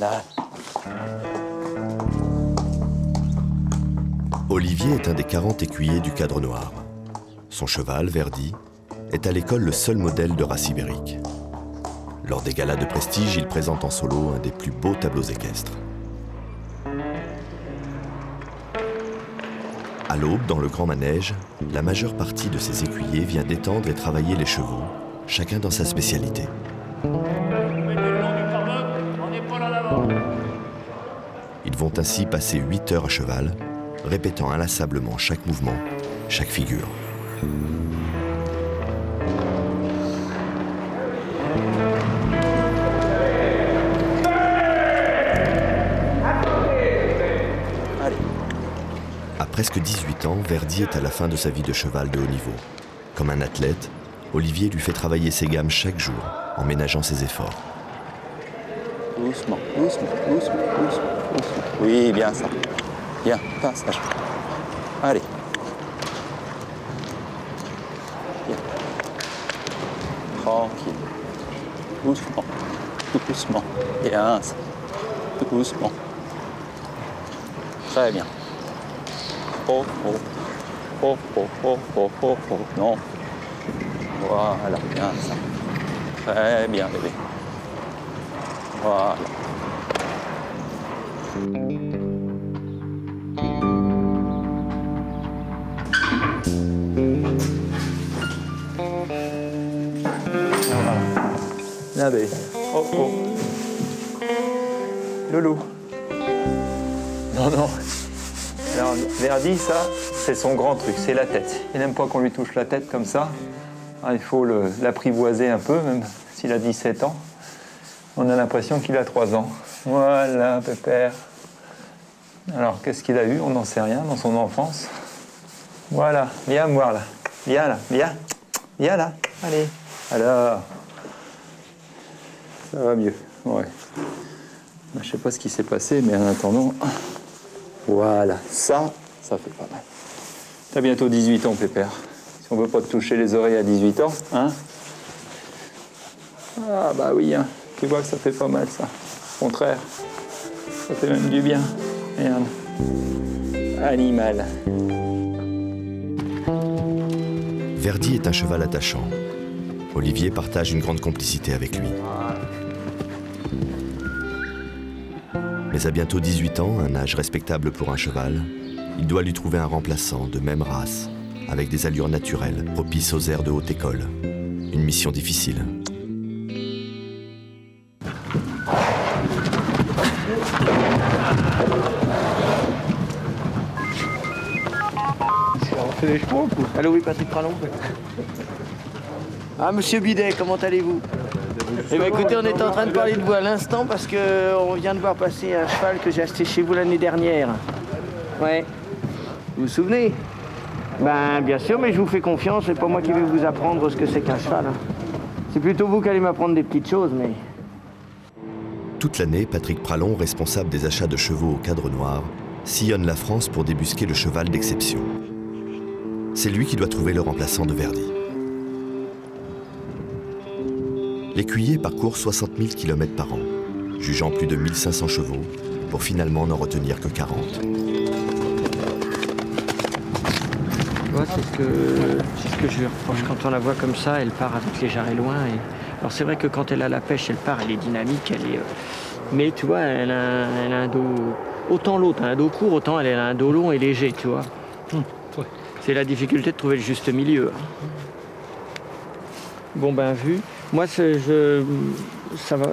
Là. Olivier est un des 40 écuyers du Cadre Noir. Son cheval, Verdi, est à l'école le seul modèle de race ibérique. Lors des galas de prestige, il présente en solo un des plus beaux tableaux équestres. À l'aube, dans le grand manège, la majeure partie de ses écuyers vient détendre et travailler les chevaux, chacun dans sa spécialité. Ils vont ainsi passer 8 heures à cheval, répétant inlassablement chaque mouvement, chaque figure. À presque 18 ans, Verdi est à la fin de sa vie de cheval de haut niveau. Comme un athlète, Olivier lui fait travailler ses gammes chaque jour, en ménageant ses efforts. Doucement, doucement, doucement, doucement, doucement. Oui, bien ça. Bien, passage. Allez. Bien. Tranquille. Doucement, doucement. Bien ça. Doucement. Très bien. Oh, oh. Oh, oh, oh, oh, oh, oh. Non. Voilà, bien ça. Très bien, bébé. Voilà. Là, bébé. Oh, oh. Loulou. Non, non. Alors, Verdi, ça, c'est son grand truc, c'est la tête. Il n'aime pas qu'on lui touche la tête comme ça. Il faut l'apprivoiser un peu, même s'il a 17 ans. On a l'impression qu'il a 3 ans. Voilà, pépère. Alors, qu'est-ce qu'il a eu? On n'en sait rien dans son enfance. Voilà, viens me voir là. Viens là, viens. Viens là, allez. Alors, ça va mieux, ouais. Je sais pas ce qui s'est passé, mais en attendant, voilà, ça fait pas mal. T'as bientôt 18 ans, pépère. Si on veut pas te toucher les oreilles à 18 ans, hein? Ah bah oui, hein. Tu vois que ça fait pas mal, ça. Au contraire, ça fait même du bien. Regarde. Animal. Verdi est un cheval attachant. Olivier partage une grande complicité avec lui. Mais à bientôt 18 ans, un âge respectable pour un cheval, il doit lui trouver un remplaçant de même race, avec des allures naturelles, propices aux airs de haute école. Une mission difficile. C'est des chevaux, quoi. Allô, oui, Patrick Pralon. Ah, monsieur Bidet, comment allez-vous? Eh bien, écoutez, on était en train de parler de vous à l'instant parce qu'on vient de voir passer un cheval que j'ai acheté chez vous l'année dernière. Ouais. Vous vous souvenez? Ben, bien sûr, mais je vous fais confiance. C'est pas moi qui vais vous apprendre ce que c'est qu'un cheval. Hein. C'est plutôt vous qui allez m'apprendre des petites choses, mais... Toute l'année, Patrick Pralon, responsable des achats de chevaux au Cadre Noir, sillonne la France pour débusquer le cheval d'exception. C'est lui qui doit trouver le remplaçant de Verdi. L'écuyer parcourt 60 000 km par an, jugeant plus de 1500 chevaux, pour finalement n'en retenir que 40. Tu vois, c'est ce que je lui reproche. Quand on la voit comme ça, elle part avec les jarrets loin. Et... Alors c'est vrai que quand elle a la pêche, elle part, elle est dynamique, elle est... Mais tu vois, elle a un dos... Autant l'autre a un dos court, autant elle a un dos long et léger, tu vois. Ouais. C'est la difficulté de trouver le juste milieu. Bon ben vu, moi ça va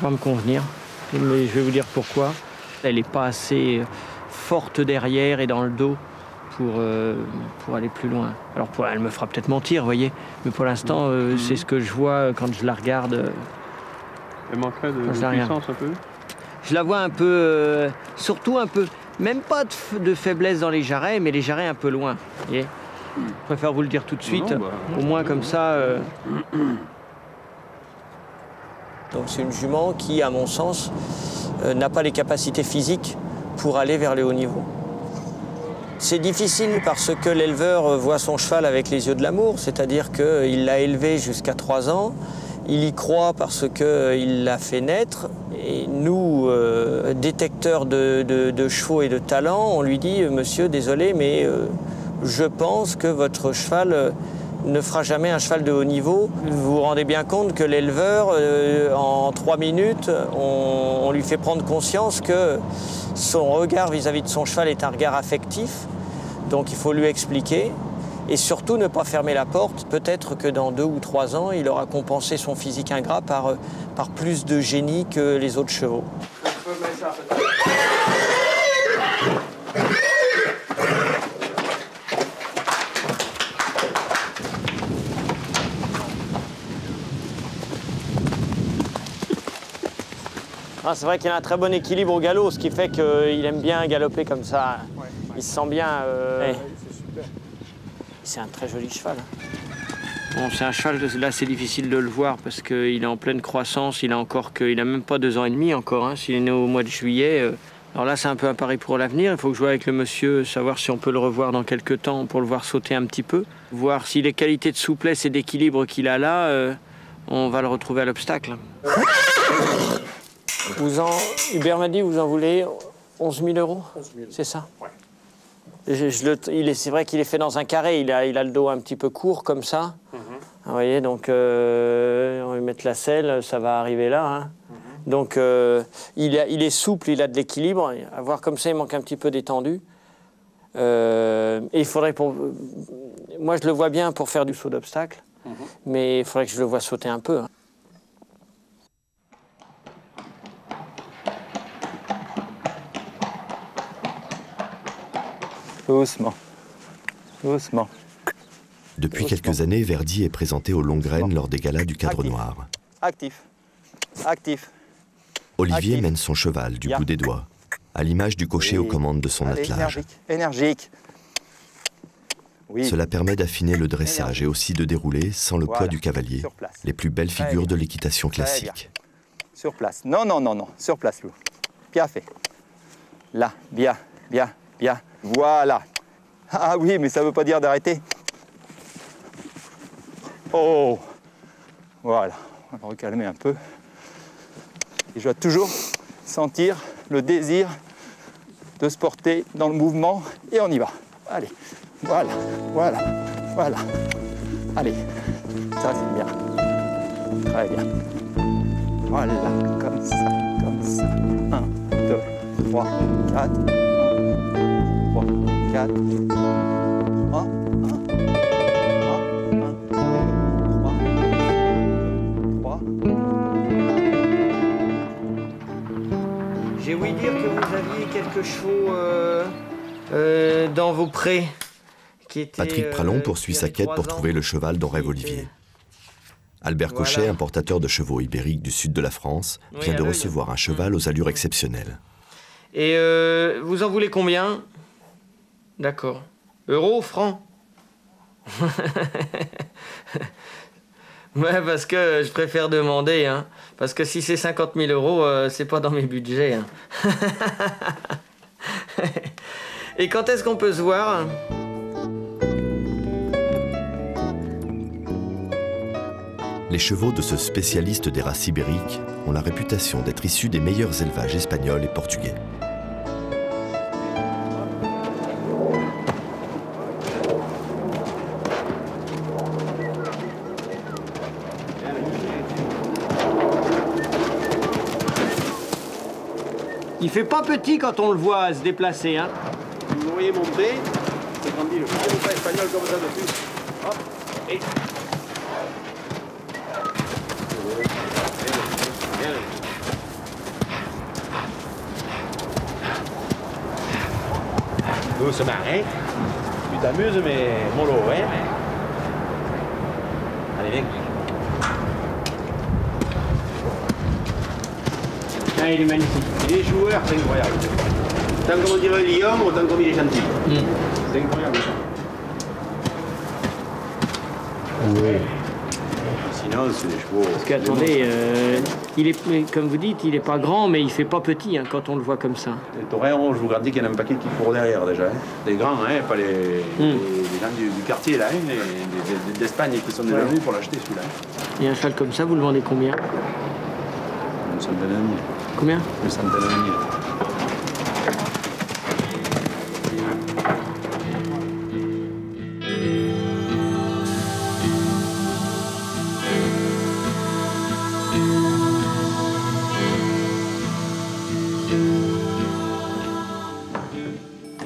pas me convenir, mais je vais vous dire pourquoi. Elle n'est pas assez forte derrière et dans le dos pour aller plus loin. Alors elle me fera peut-être mentir, vous voyez, mais pour l'instant c'est ce que je vois quand je la regarde. Elle manquerait de puissance un peu? Je la vois un peu, surtout un peu, même pas de faiblesse dans les jarrets, mais les jarrets un peu loin, vous voyez. Je préfère vous le dire tout de suite, au moins comme ça. Donc c'est une jument qui, à mon sens, n'a pas les capacités physiques pour aller vers le haut niveau. C'est difficile parce que l'éleveur voit son cheval avec les yeux de l'amour, c'est-à-dire qu'il l'a élevé jusqu'à 3 ans, Il y croit parce qu'il l'a fait naître. Et nous, détecteurs de chevaux et de talents, on lui dit « Monsieur, désolé, mais je pense que votre cheval ne fera jamais un cheval de haut niveau. » Vous vous rendez bien compte que l'éleveur, en 3 minutes, on lui fait prendre conscience que son regard vis-à-vis de son cheval est un regard affectif. Donc il faut lui expliquer. Et surtout, ne pas fermer la porte. Peut-être que dans 2 ou 3 ans, il aura compensé son physique ingrat par plus de génie que les autres chevaux. Ah, c'est vrai qu'il a un très bon équilibre au galop, ce qui fait qu'il aime bien galoper comme ça. Il se sent bien. C'est un très joli cheval. Bon, c'est un cheval, là c'est difficile de le voir parce qu'il est en pleine croissance, il a même pas 2 ans et demi encore, hein, s'il est né au mois de juillet. Alors là c'est un peu un pari pour l'avenir, il faut que je joue avec le monsieur, savoir si on peut le revoir dans quelques temps pour le voir sauter un petit peu. Voir si les qualités de souplesse et d'équilibre qu'il a là, on va le retrouver à l'obstacle. Hubert m'a dit, vous en voulez 11 000 €, c'est ça? Ouais. C'est vrai qu'il est fait dans un carré, il a le dos un petit peu court comme ça. Vous voyez, donc on va mettre la selle, ça va arriver là. Hein. Donc il est souple, il a de l'équilibre. À voir comme ça, il manque un petit peu d'étendue. Et il faudrait moi, je le vois bien pour faire du saut d'obstacle, mais il faudrait que je le voie sauter un peu. Hein. Doucement, doucement. Depuis quelques années, Verdi est présenté aux Longraines lors des galas du Cadre Noir. Actif, actif. Olivier actif. Mène son cheval du bout des doigts, à l'image du cocher aux commandes de son attelage. Énergique. Oui. Cela permet d'affiner le dressage et aussi de dérouler, sans le poids du cavalier, les plus belles figures de l'équitation classique. Sur place. Non, sur place, Lou. Bien fait. Là, bien. Voilà. Ah oui, mais ça ne veut pas dire d'arrêter. Oh. Voilà. On va recalmer un peu. Et je dois toujours sentir le désir de se porter dans le mouvement. Et on y va. Allez. Voilà. Allez. Ça, c'est bien. Très bien. Voilà. Comme ça. 1, 2, 3, 4. 3, 4, 3, 1, 3. J'ai ouï dire que vous aviez quelques chevaux dans vos prés. Patrick Pralon poursuit sa quête pour trouver le cheval dont rêve Olivier. Albert Cochet, importateur de chevaux ibériques du sud de la France, vient de recevoir un cheval aux allures exceptionnelles. Et vous en voulez combien? D'accord. Euros, francs? Ouais, parce que je préfère demander, hein. Parce que si c'est 50 000 €, c'est pas dans mes budgets. Hein. Et quand est-ce qu'on peut se voir? Les chevaux de ce spécialiste des races ibériques ont la réputation d'être issus des meilleurs élevages espagnols et portugais. Il fait pas petit quand on le voit se déplacer, hein. Vous me voyez monter, c'est quand il fait pas espagnol comme ça de plus. Hop, et... Doucement, hein. Tu t'amuses, mais mollo, hein. Allez, viens. Ah, il est magnifique. Il est joueur, c'est incroyable. Tant comme on dirait Lyon, autant comme il est gentil. C'est incroyable, ça. Oui. Sinon, c'est des chevaux... Parce qu'attendez, Il est, comme vous dites, il n'est pas grand, mais il fait pas petit hein, quand on le voit comme ça. Les taureaux, je vous garantis qu'il y en a un paquet qui courent derrière déjà. Hein. Les grands, hein, pas les gens du quartier là, hein, d'Espagne qui sont déjà venus pour l'acheter celui-là. Et un cheval comme ça, vous le vendez combien? Une centaine de mille. Combien? Une centaine de mille.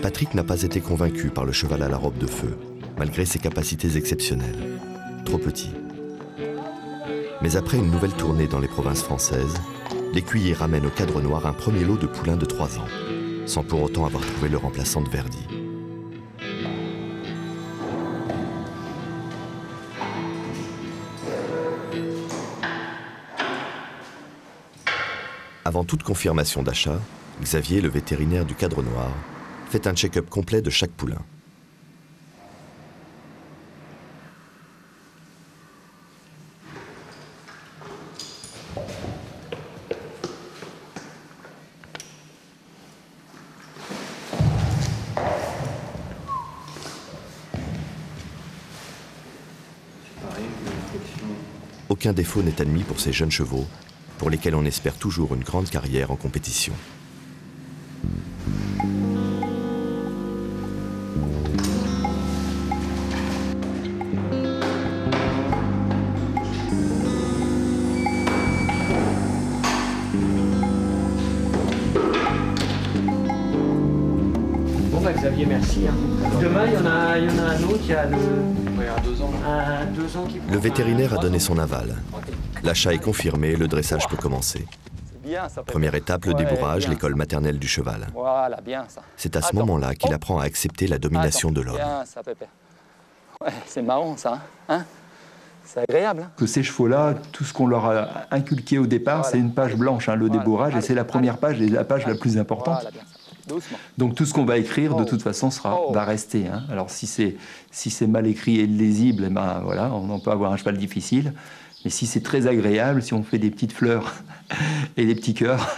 Patrick n'a pas été convaincu par le cheval à la robe de feu, malgré ses capacités exceptionnelles. Trop petit. Mais après une nouvelle tournée dans les provinces françaises, l'écuyer ramène au Cadre Noir un premier lot de poulains de 3 ans, sans pour autant avoir trouvé le remplaçant de Verdi. Avant toute confirmation d'achat, Xavier, le vétérinaire du Cadre Noir, fait un check-up complet de chaque poulain. Aucun défaut n'est admis pour ces jeunes chevaux, pour lesquels on espère toujours une grande carrière en compétition. Xavier, merci. Hein. Demain, il y en a un autre, il y a le... Oui, à 2 ans. À 2 ans qui... Le vétérinaire a donné son aval. L'achat est confirmé, le dressage peut commencer. Bien, ça, Première étape, le débourrage, bien, l'école maternelle du cheval. Voilà, bien ça. C'est à ce moment-là qu'il apprend à accepter la domination de l'homme. Bien ça, Pépé. Ouais, c'est marrant ça, hein, c'est agréable. Hein. Que ces chevaux-là, tout ce qu'on leur a inculqué au départ, Voilà. c'est une page blanche, hein, le débourrage, et c'est la première page, et la page la plus importante. Voilà, bien ça. Doucement. Donc tout ce qu'on va écrire, de Oh. toute façon, va rester. Hein. Alors si c'est mal écrit et lisible, eh ben, voilà, on peut avoir un cheval difficile. Mais si c'est très agréable, si on fait des petites fleurs et des petits cœurs,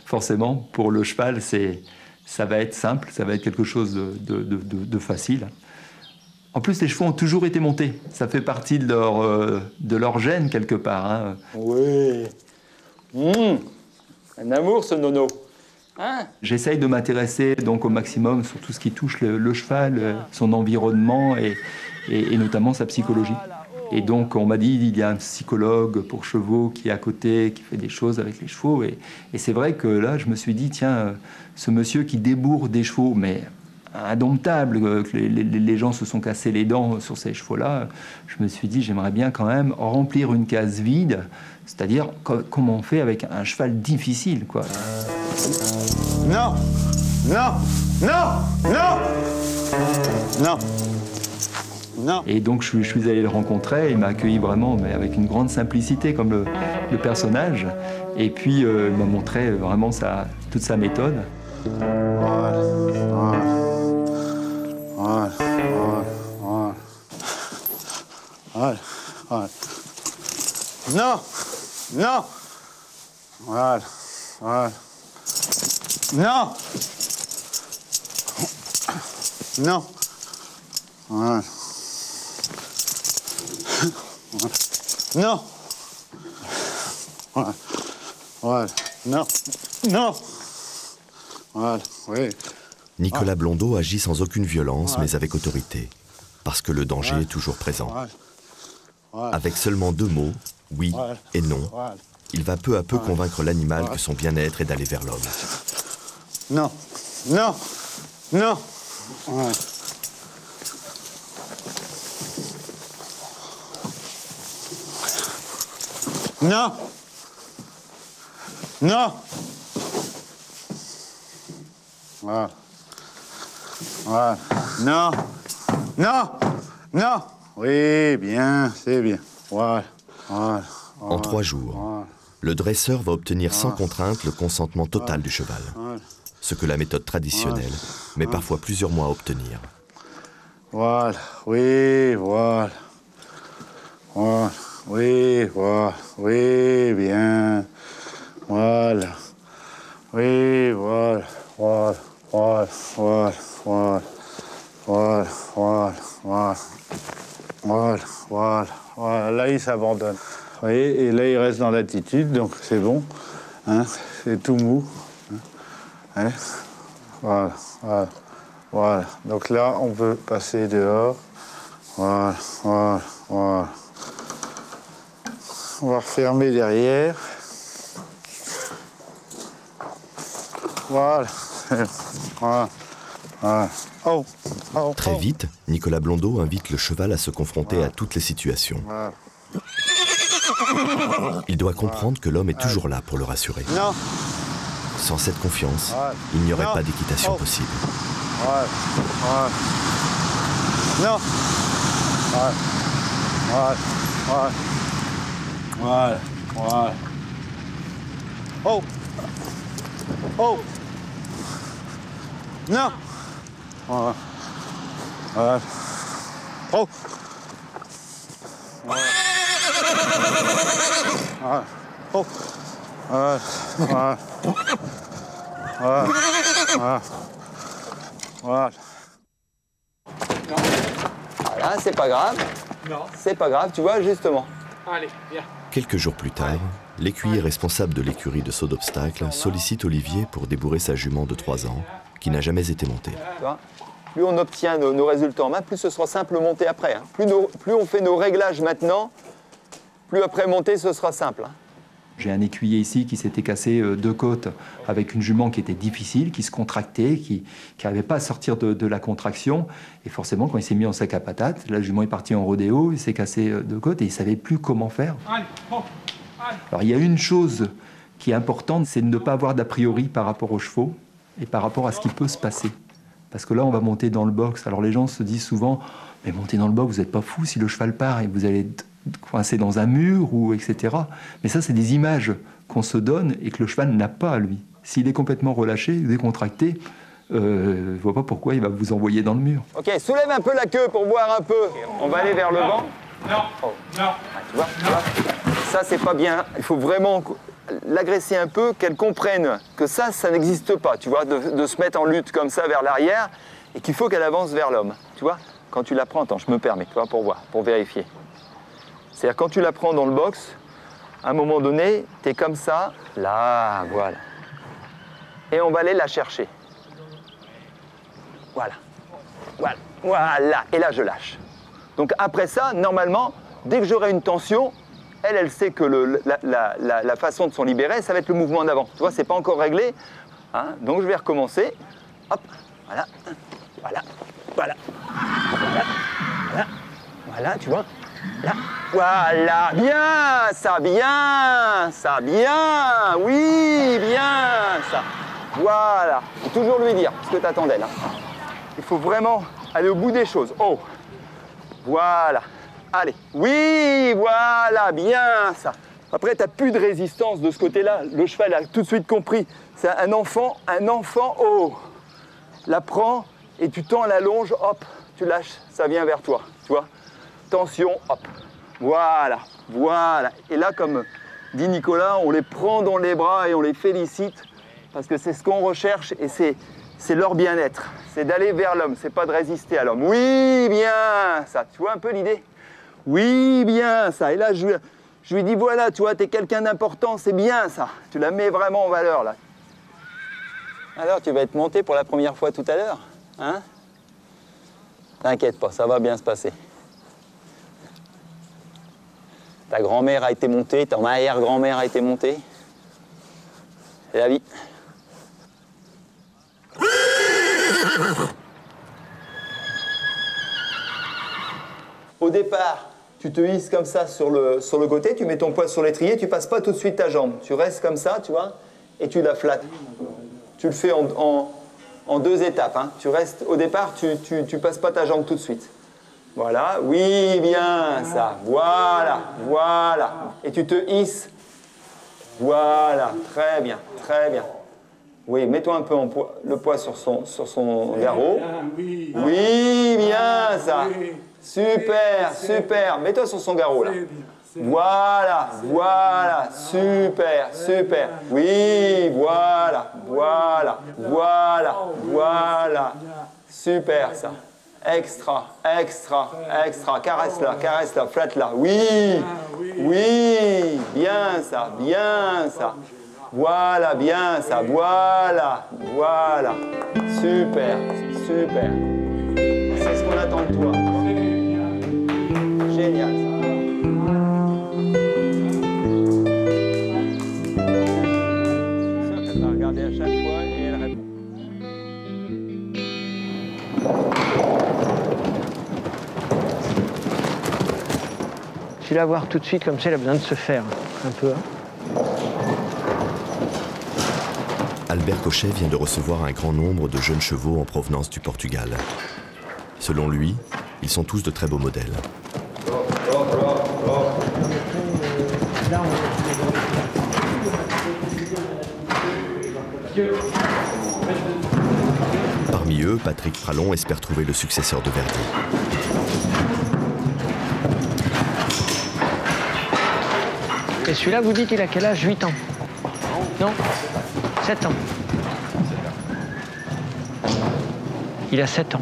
forcément, pour le cheval, ça va être simple, ça va être quelque chose de facile. En plus, les chevaux ont toujours été montés. Ça fait partie de leur gène, quelque part. Hein. Oui. Un amour, ce nono. Hein? J'essaye de m'intéresser donc au maximum sur tout ce qui touche le cheval, son environnement et notamment sa psychologie. Et donc on m'a dit il y a un psychologue pour chevaux qui est à côté, qui fait des choses avec les chevaux. Et c'est vrai que là je me suis dit tiens, ce monsieur qui débourre des chevaux, mais indomptable, que les gens se sont cassés les dents sur ces chevaux-là, je me suis dit j'aimerais bien quand même remplir une case vide, c'est-à-dire comment on fait avec un cheval difficile, quoi. Non, non, non, non, non, non. Et donc je suis allé le rencontrer, il m'a accueilli vraiment mais avec une grande simplicité comme le personnage. Et puis il m'a montré vraiment toute sa méthode. Voilà, voilà, voilà, voilà, voilà, voilà. Non, non, voilà, voilà. Non, non, voilà. Non, voilà, voilà, non, non, voilà, oui. Nicolas Blondeau agit sans aucune violence, mais avec autorité, parce que le danger est toujours présent. Avec seulement 2 mots, oui et non, il va peu à peu convaincre l'animal que son bien-être est d'aller vers l'homme. Non, non, non. Non, non. Voilà. Voilà. Non, non, non. Oui, bien, c'est bien. Voilà. Voilà. En 3 jours, le dresseur va obtenir sans contrainte le consentement total du cheval. Ce que la méthode traditionnelle met parfois plusieurs mois à obtenir. Voilà, oui, voilà. Voilà, oui, voilà, oui, bien. Voilà. Oui, voilà. Voilà. Voilà. Voilà. Voilà. Voilà. Voilà. Voilà. Voilà. Voilà. Voilà. Là, il s'abandonne. Vous voyez, et là, il reste dans l'attitude, donc c'est bon. Hein, c'est tout mou. Hein, voilà. Voilà. Voilà. Donc là, on peut passer dehors. Voilà. Voilà. Voilà. On va refermer derrière. Voilà. Voilà. Voilà. Oh. Oh. Très vite, Nicolas Blondeau invite le cheval à se confronter à toutes les situations. Voilà. Il doit comprendre que l'homme est toujours là pour le rassurer. Non. Sans cette confiance, Voilà. il n'y aurait Non. pas d'équitation Oh. possible. Voilà. Voilà. Non. Voilà. Voilà. Voilà. Voilà. Voilà. Oh. Oh. Non. Voilà. Voilà. Oh. Voilà. Voilà. Oh. Voilà. Voilà. Voilà. Voilà. Voilà. Voilà, c'est pas grave. Non. C'est pas grave, tu vois, justement. Allez, viens. Quelques jours plus tard, l'écuyer responsable de l'écurie de saut d'obstacle sollicite Olivier pour débourrer sa jument de 3 ans, qui n'a jamais été montée. Tu vois, plus on obtient nos résultats en main, plus ce sera simple monter après. Hein. Plus on fait nos réglages maintenant, plus après monter, ce sera simple. Hein. J'ai un écuyer ici qui s'était cassé 2 côtes avec une jument qui était difficile, qui se contractait, qui n'arrivait pas à sortir de la contraction. Et forcément, quand il s'est mis en sac à patates, la jument est partie en rodéo, il s'est cassé 2 côtes et il ne savait plus comment faire. Allez, oh, allez. Alors il y a une chose qui est importante, c'est de ne pas avoir d'a priori par rapport aux chevaux et par rapport à ce qui peut se passer. Parce que là, on va monter dans le box. Alors les gens se disent souvent, mais monter dans le box, vous n'êtes pas fou si le cheval part et vous allez être coincé dans un mur, ou etc. Mais ça, c'est des images qu'on se donne et que le cheval n'a pas, lui. S'il est complètement relâché, décontracté, je ne vois pas pourquoi il va vous envoyer dans le mur. Ok, soulève un peu la queue pour voir un peu. On va aller vers le vent. Non, Oh. non. Ah, tu vois. Ça, c'est pas bien. Il faut vraiment l'agresser un peu, qu'elle comprenne que ça n'existe pas, tu vois, de se mettre en lutte comme ça vers l'arrière, et qu'il faut qu'elle avance vers l'homme, tu vois. Quand tu la prends, attends, je me permets, tu vois, pour voir, pour vérifier. C'est-à-dire, quand tu la prends dans le box, à un moment donné, tu es comme ça, là, voilà. Et on va aller la chercher. Voilà. Voilà. Voilà. Et là, je lâche. Donc après ça, normalement, dès que j'aurai une tension, elle sait que la façon de s'en libérer, ça va être le mouvement en avant. Tu vois, c'est pas encore réglé. Hein, donc je vais recommencer. Hop, voilà, voilà, voilà, voilà, voilà, voilà, tu vois. Là, voilà, bien, ça, oui, bien, ça. Voilà, faut toujours lui dire ce que tu attends d'elle. Hein. Il faut vraiment aller au bout des choses. Oh, voilà. Allez, oui, voilà, bien ça. Après, tu n'as plus de résistance de ce côté-là. Le cheval a tout de suite compris. C'est un enfant, oh. La prends et tu tends la longe, hop, tu lâches, ça vient vers toi, tu vois. Tension, hop, voilà, voilà. Et là, comme dit Nicolas, on les prend dans les bras et on les félicite parce que c'est ce qu'on recherche et c'est leur bien-être. C'est d'aller vers l'homme, c'est pas de résister à l'homme. Oui, bien, ça, tu vois un peu l'idée ? Oui, bien, ça. Et là, je lui dis, voilà, tu vois, t'es quelqu'un d'important, c'est bien, ça. Tu la mets vraiment en valeur, là. Alors, tu vas être monté pour la première fois tout à l'heure, hein ? T'inquiète pas, ça va bien se passer. Ta grand-mère a été montée, ta arrière-grand-mère a été montée. C'est la vie. Au départ, tu te hisses comme ça sur le côté, tu mets ton poids sur l'étrier, tu passes pas tout de suite ta jambe. Tu restes comme ça, tu vois, et tu la flattes. Tu le fais en 2 étapes. Hein. Tu restes, au départ, tu passes pas ta jambe tout de suite. Voilà, oui, bien, ça. Voilà, voilà. Et tu te hisses. Voilà, très bien, très bien. Oui, mets-toi un peu le poids sur son garrot. Oui, bien, ça. Super, super. Mets-toi sur son garrot, là. Voilà, voilà, super, super. Oui, voilà, voilà, voilà, voilà. Super ça. Extra, extra, extra. Caresse-la, flatte-la. Oui, oui, bien ça, bien ça. Voilà, bien ça, voilà, voilà. Super, super. C'est ce qu'on attend de toi. Génial ça. Elle va regarder à chaque fois et elle répond. Je vais la voir tout de suite, comme ça elle a besoin de se faire un peu. Albert Cochet vient de recevoir un grand nombre de jeunes chevaux en provenance du Portugal. Selon lui, ils sont tous de très beaux modèles. Parmi eux, Patrick Pralon espère trouver le successeur de Verdi. Et celui-là, vous dites, il a quel âge? 8 ans? Non, 7 ans. Il a 7 ans.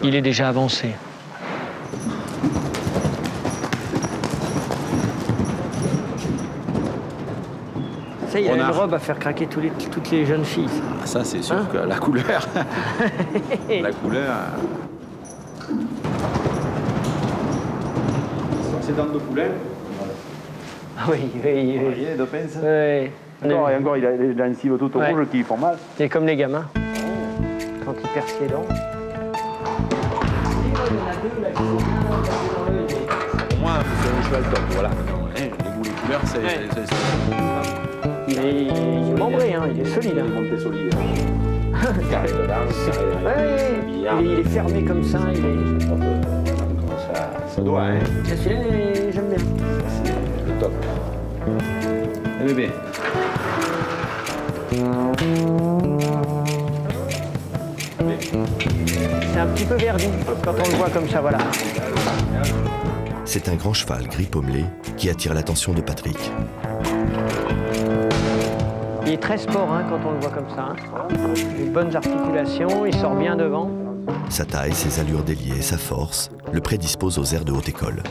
Il est déjà avancé. Ça, il a une robe à faire craquer toutes les jeunes filles. Ça, c'est sûr que la couleur. La couleur. C'est dans de poulain. Ah oui, oui, oui. Il est de pince. Oui. Encore, et encore, il a une cible toute rouge qui font mal. Et comme les gamins, quand ils percent les dents. Pour moi, c'est un cheval top, voilà. Les goûts, les couleurs, c'est... Il est membré, hein, il est solide. Hein. Il est solide. Carré de lance, carré de... Ouais, il est fermé comme ça. Il est... Ça doit, hein. Celui-là, j'aime bien. C'est le top. Le bébé. C'est un petit peu verdi quand on le voit comme ça, voilà. C'est un grand cheval gris pommelé qui attire l'attention de Patrick. Il est très sport hein, quand on le voit comme ça. Hein. Une bonne articulation, il sort bien devant. Sa taille, ses allures déliées, sa force le prédisposent aux airs de haute école.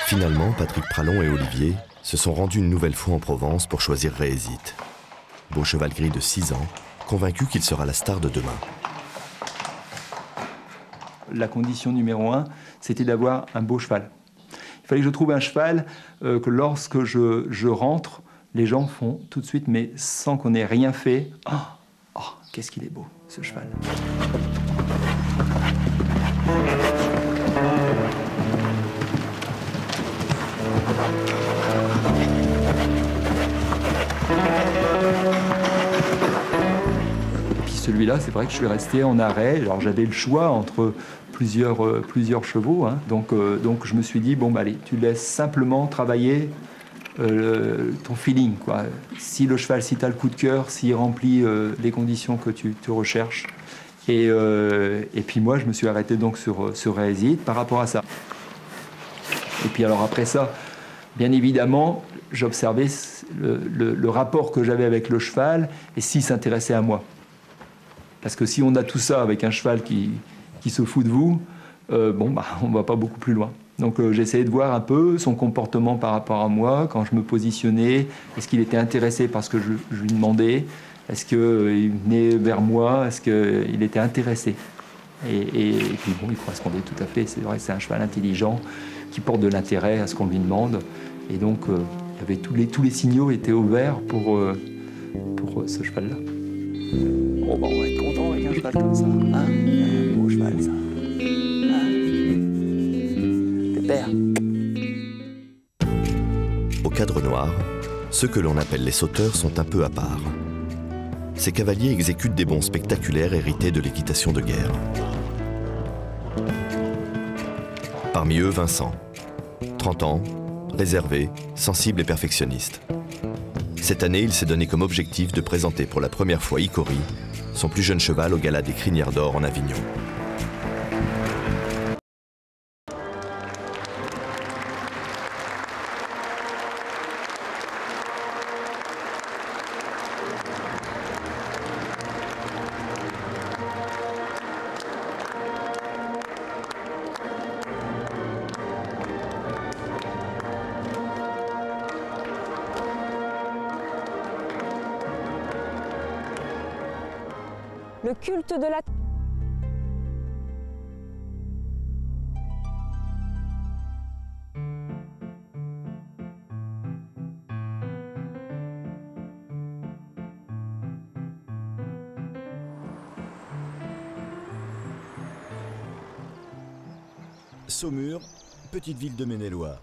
Finalement, Patrick Pralon et Olivier se sont rendus une nouvelle fois en Provence pour choisir Réhésite. Beau cheval gris de 6 ans, convaincu qu'il sera la star de demain. La condition numéro 1, c'était d'avoir un beau cheval. Il fallait que je trouve un cheval que lorsque je rentre, les gens font tout de suite, mais sans qu'on ait rien fait. Oh, qu'est-ce qu'il est beau, ce cheval. Et puis celui-là, c'est vrai que je suis resté en arrêt. Alors j'avais le choix entre plusieurs chevaux. Hein. Donc je me suis dit, bon, bah, allez, tu laisses simplement travailler ton feeling, quoi. Si le cheval, si tu as le coup de cœur, s'il remplit les conditions que tu recherches. Et puis moi, je me suis arrêté donc sur Réhésite par rapport à ça. Et puis alors après ça, bien évidemment, j'observais le rapport que j'avais avec le cheval et s'il s'intéressait à moi. Parce que si on a tout ça avec un cheval qui se fout de vous, on ne va pas beaucoup plus loin. Donc j'essayais de voir un peu son comportement par rapport à moi, quand je me positionnais, est-ce qu'il était intéressé par ce que je lui demandais, est-ce qu'il venait vers moi, est-ce qu'il était intéressé. Et puis bon, il correspondait tout à fait, c'est vrai, c'est un cheval intelligent qui porte de l'intérêt à ce qu'on lui demande. Et donc il y avait tous les signaux étaient ouverts pour ce cheval-là. Oh, bah, on va être content avec un cheval comme ça. Hein, un beau cheval, ça. Pépère. Au cadre noir, ceux que l'on appelle les sauteurs sont un peu à part. Ces cavaliers exécutent des bonds spectaculaires hérités de l'équitation de guerre. Parmi eux, Vincent. 30 ans, réservé, sensible et perfectionniste. Cette année, il s'est donné comme objectif de présenter pour la première fois Icori, son plus jeune cheval au gala des Crinières d'Or en Avignon. Le culte de la... Saumur, petite ville de Maine-et-Loire.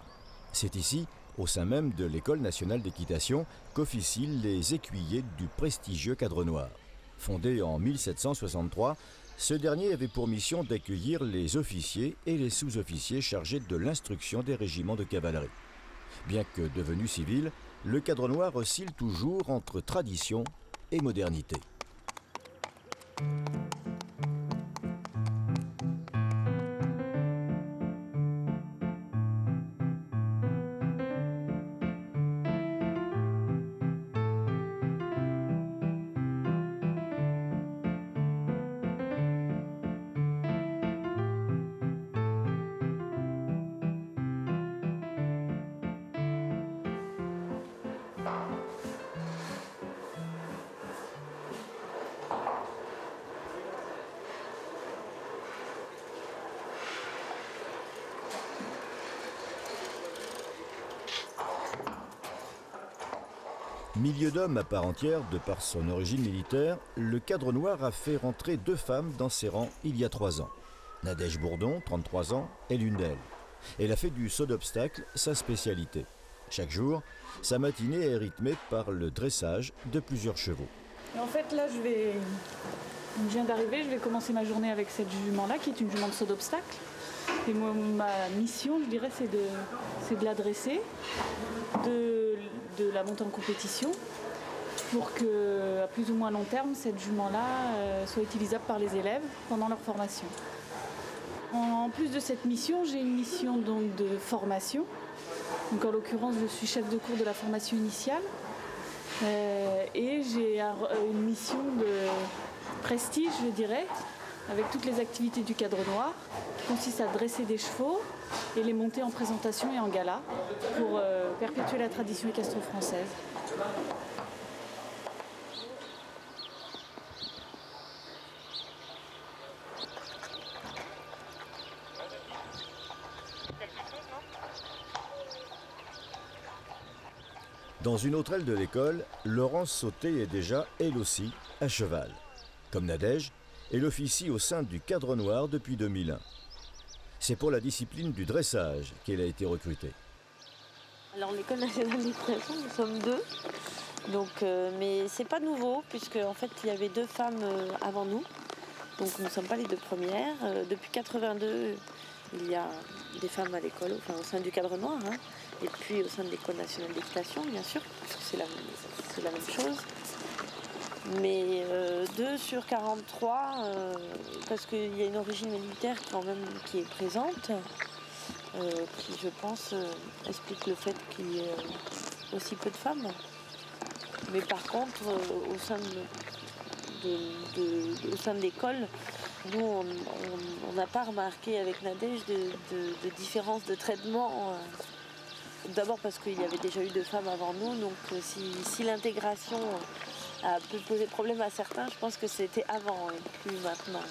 C'est ici, au sein même de l'École nationale d'équitation, qu'officient les écuyers du prestigieux Cadre Noir. Fondé en 1763, ce dernier avait pour mission d'accueillir les officiers et les sous-officiers chargés de l'instruction des régiments de cavalerie. Bien que devenu civil, le Cadre Noir oscille toujours entre tradition et modernité. Milieu d'hommes à part entière, de par son origine militaire, le Cadre Noir a fait rentrer 2 femmes dans ses rangs il y a 3 ans. Nadège Bourdon, 33 ans, est l'une d'elles. Elle a fait du saut d'obstacle sa spécialité. Chaque jour, sa matinée est rythmée par le dressage de plusieurs chevaux. Et en fait, là, je viens d'arriver, je vais commencer ma journée avec cette jument-là, qui est une jument de saut d'obstacle. Et moi, ma mission, je dirais, c'est de la dresser, de la monter en compétition, pour que, à plus ou moins long terme, cette jument-là soit utilisable par les élèves pendant leur formation. En plus de cette mission, j'ai une mission donc de formation. Donc, en l'occurrence, je suis chef de cours de la formation initiale. Et j'ai une mission de prestige, je dirais, avec toutes les activités du Cadre Noir, qui consiste à dresser des chevaux et les monter en présentation et en gala pour perpétuer la tradition équestre-française. Dans une autre aile de l'école, Laurence Sauté est déjà, elle aussi, à cheval. Comme Nadège, elle officie au sein du Cadre Noir depuis 2001. C'est pour la discipline du dressage qu'elle a été recrutée. Alors l'École nationale d'équitation, nous sommes 2. Donc, mais c'est pas nouveau, puisque en fait il y avait 2 femmes avant nous. Donc nous ne sommes pas les 2 premières. Depuis 82, il y a des femmes à l'école, enfin au sein du Cadre Noir, hein, et puis au sein de l'École nationale d'équitation, bien sûr, parce que c'est la même chose. Mais 2 sur 43, parce qu'il y a une origine militaire quand même qui est présente, qui je pense explique le fait qu'il y ait aussi peu de femmes. Mais par contre, au sein de l'école, nous on n'a pas remarqué avec Nadège de différence de traitement. D'abord parce qu'il y avait déjà eu 2 femmes avant nous, donc si l'intégration peut poser problème à certains, je pense que c'était avant et plus maintenant.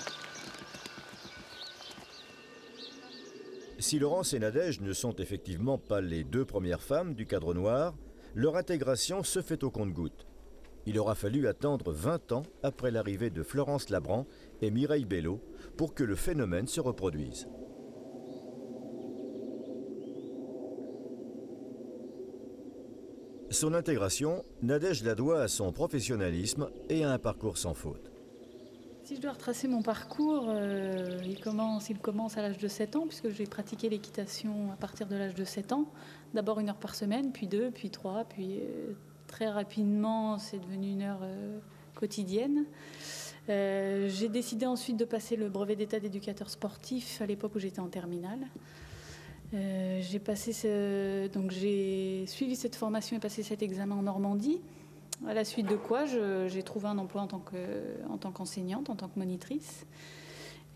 Si Laurence et Nadège ne sont effectivement pas les 2 premières femmes du Cadre Noir, leur intégration se fait au compte-gouttes. Il aura fallu attendre 20 ans après l'arrivée de Florence Labran et Mireille Bello pour que le phénomène se reproduise. Son intégration, Nadège la doit à son professionnalisme et à un parcours sans faute. Si je dois retracer mon parcours, il commence à l'âge de 7 ans, puisque j'ai pratiqué l'équitation à partir de l'âge de 7 ans. D'abord 1 heure par semaine, puis 2, puis 3, puis Très rapidement, c'est devenu une heure quotidienne. J'ai décidé ensuite de passer le brevet d'état d'éducateur sportif à l'époque où j'étais en terminale. J'ai suivi cette formation et passé cet examen en Normandie, à la suite de quoi j'ai trouvé un emploi en tant qu'enseignante, en tant que monitrice.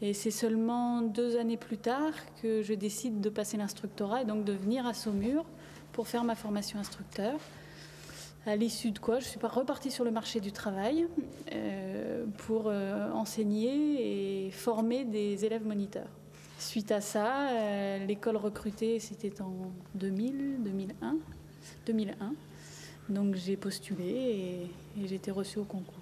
Et c'est seulement 2 années plus tard que je décide de passer l'instructorat et donc de venir à Saumur pour faire ma formation instructeur. À l'issue de quoi, je suis repartie sur le marché du travail pour enseigner et former des élèves moniteurs. Suite à ça, l'école recrutée, c'était en 2001. Donc j'ai postulé et j'ai été reçue au concours.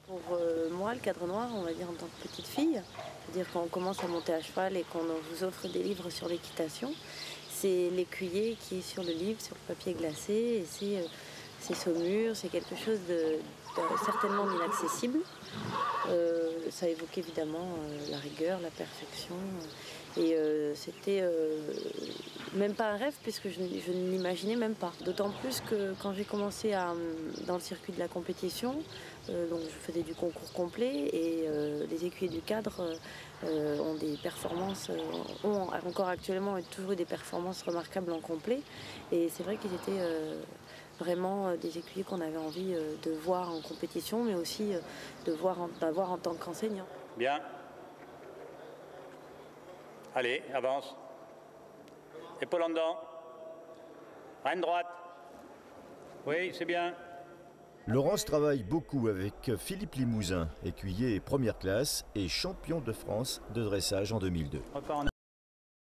Pour moi, le cadre noir, on va dire en tant que petite fille, c'est-à-dire quand on commence à monter à cheval et qu'on vous offre des livres sur l'équitation, c'est l'écuyer qui est sur le livre, sur le papier glacé, et c'est Saumur, c'est quelque chose de certainement d'inaccessible. Ça évoque évidemment la rigueur, la perfection, et c'était même pas un rêve puisque je ne l'imaginais même pas. D'autant plus que quand j'ai commencé dans le circuit de la compétition, donc je faisais du concours complet et les écuyers du cadre ont des performances, ont encore actuellement toujours eu des performances remarquables en complet, et c'est vrai qu'ils étaient vraiment des écuyers qu'on avait envie de voir en compétition, mais aussi d'avoir en tant qu'enseignant. Bien. Allez, avance. Épaule en dedans. Reine droite. Oui, c'est bien. Laurence travaille beaucoup avec Philippe Limousin, écuyer première classe et champion de France de dressage en 2002. Repars en